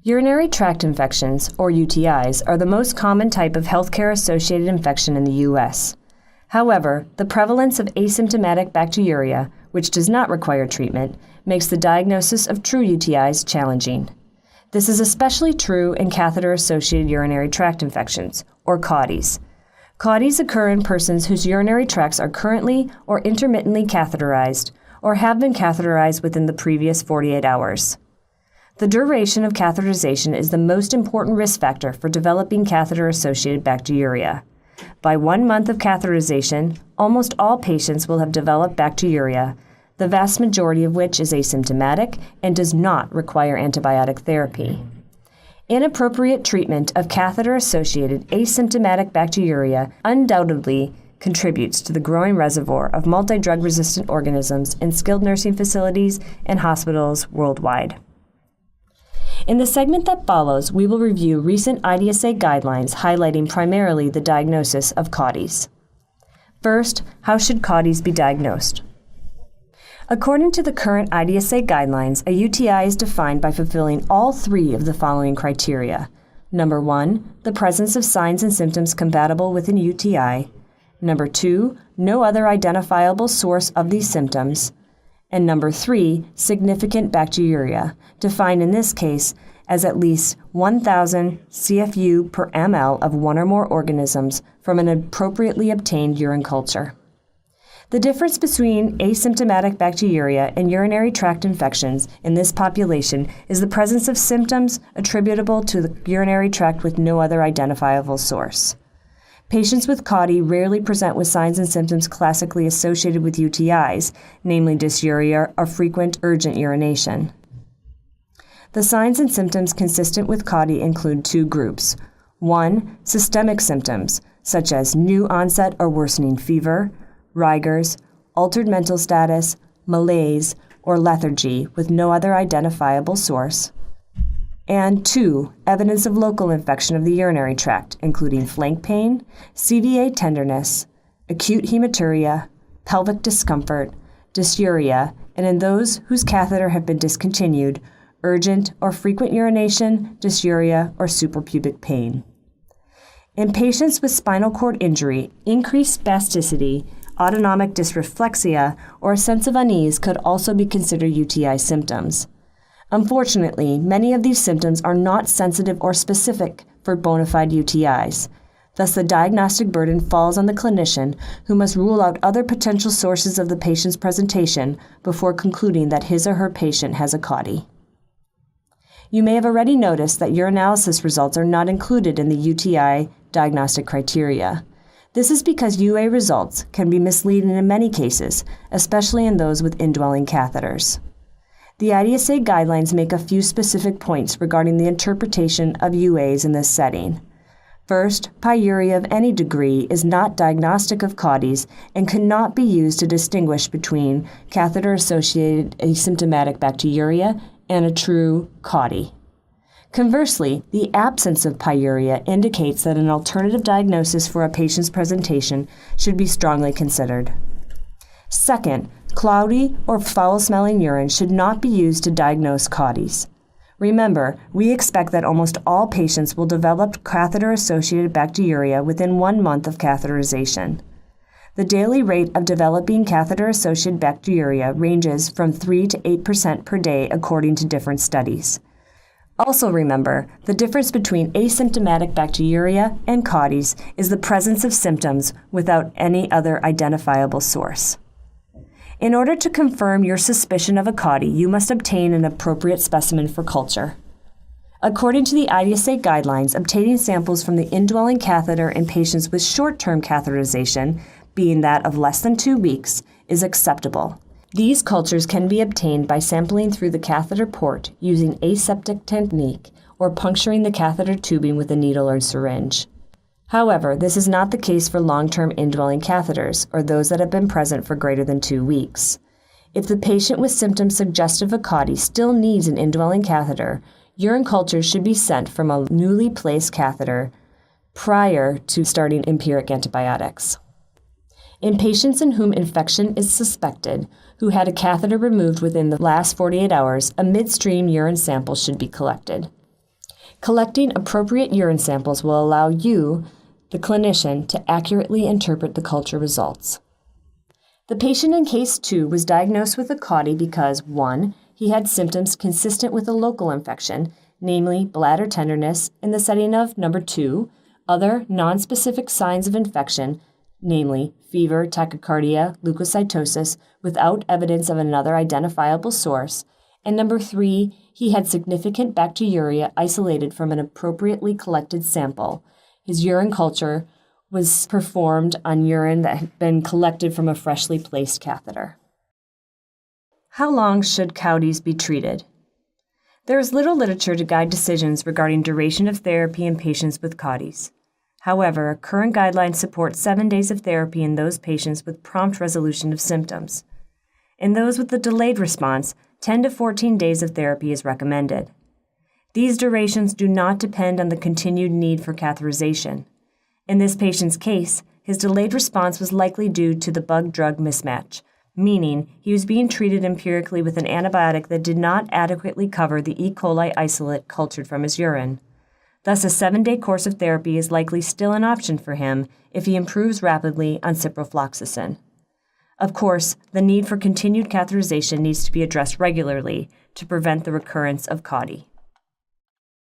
Urinary tract infections, or UTIs, are the most common type of healthcare-associated infection in the U.S. However, the prevalence of asymptomatic bacteriuria, which does not require treatment, makes the diagnosis of true UTIs challenging. This is especially true in catheter-associated urinary tract infections, or CAUTIs. CAUTIs occur in persons whose urinary tracts are currently or intermittently catheterized, or have been catheterized within the previous 48 hours. The duration of catheterization is the most important risk factor for developing catheter-associated bacteriuria. By 1 month of catheterization, almost all patients will have developed bacteriuria, the vast majority of which is asymptomatic and does not require antibiotic therapy. Inappropriate treatment of catheter-associated asymptomatic bacteriuria undoubtedly contributes to the growing reservoir of multi-drug-resistant organisms in skilled nursing facilities and hospitals worldwide. In the segment that follows, we will review recent IDSA guidelines highlighting primarily the diagnosis of CAUTIs. First, how should CAUTIs be diagnosed? According to the current IDSA guidelines, a UTI is defined by fulfilling all 3 of the following criteria. Number 1, the presence of signs and symptoms compatible with an UTI. Number 2, no other identifiable source of these symptoms. And number 3, significant bacteriuria, defined in this case as at least 1,000 CFU per ml of one or more organisms from an appropriately obtained urine culture. The difference between asymptomatic bacteriuria and urinary tract infections in this population is the presence of symptoms attributable to the urinary tract with no other identifiable source. Patients with CAUTI rarely present with signs and symptoms classically associated with UTIs, namely dysuria or frequent urgent urination. The signs and symptoms consistent with CAUTI include 2 groups. 1, systemic symptoms, such as new onset or worsening fever, rigors, altered mental status, malaise, or lethargy with no other identifiable source. And 2, evidence of local infection of the urinary tract, including flank pain, CVA tenderness, acute hematuria, pelvic discomfort, dysuria, and in those whose catheter have been discontinued, urgent or frequent urination, dysuria, or suprapubic pain. In patients with spinal cord injury, increased spasticity, autonomic dysreflexia, or a sense of unease could also be considered UTI symptoms. Unfortunately, many of these symptoms are not sensitive or specific for bona fide UTIs. Thus, the diagnostic burden falls on the clinician, who must rule out other potential sources of the patient's presentation before concluding that his or her patient has a CAUTI. You may have already noticed that urinalysis results are not included in the UTI diagnostic criteria. This is because UA results can be misleading in many cases, especially in those with indwelling catheters. The IDSA guidelines make a few specific points regarding the interpretation of UAs in this setting. First, pyuria of any degree is not diagnostic of CAUTIs and cannot be used to distinguish between catheter-associated asymptomatic bacteriuria and a true CAUTI. Conversely, the absence of pyuria indicates that an alternative diagnosis for a patient's presentation should be strongly considered. Second, cloudy or foul-smelling urine should not be used to diagnose CAUTIs. Remember, we expect that almost all patients will develop catheter-associated bacteriuria within 1 month of catheterization. The daily rate of developing catheter-associated bacteriuria ranges from 3 to 8% per day according to different studies. Also remember, the difference between asymptomatic bacteriuria and CAUTIs is the presence of symptoms without any other identifiable source. In order to confirm your suspicion of a CAUTI, you must obtain an appropriate specimen for culture. According to the IDSA guidelines, obtaining samples from the indwelling catheter in patients with short-term catheterization, being that of less than 2 weeks, is acceptable. These cultures can be obtained by sampling through the catheter port using aseptic technique or puncturing the catheter tubing with a needle or syringe. However, this is not the case for long-term indwelling catheters or those that have been present for greater than 2 weeks. If the patient with symptoms suggestive of CAUTI still needs an indwelling catheter, urine cultures should be sent from a newly placed catheter prior to starting empiric antibiotics. In patients in whom infection is suspected, who had a catheter removed within the last 48 hours, a midstream urine sample should be collected. Collecting appropriate urine samples will allow you, the clinician, to accurately interpret the culture results. The patient in Case 2 was diagnosed with a CAUTI because 1. He had symptoms consistent with a local infection, namely bladder tenderness, in the setting of 2. Other nonspecific signs of infection, namely fever, tachycardia, leukocytosis, without evidence of another identifiable source, and 3. He had significant bacteriuria isolated from an appropriately collected sample. His urine culture was performed on urine that had been collected from a freshly placed catheter. How long should CAUTIs be treated? There is little literature to guide decisions regarding duration of therapy in patients with CAUTIs. However, current guidelines support 7 days of therapy in those patients with prompt resolution of symptoms. In those with a delayed response, 10 to 14 days of therapy is recommended. These durations do not depend on the continued need for catheterization. In this patient's case, his delayed response was likely due to the bug-drug mismatch, meaning he was being treated empirically with an antibiotic that did not adequately cover the E. coli isolate cultured from his urine. Thus, a 7-day course of therapy is likely still an option for him if he improves rapidly on ciprofloxacin. Of course, the need for continued catheterization needs to be addressed regularly to prevent the recurrence of CAUTI.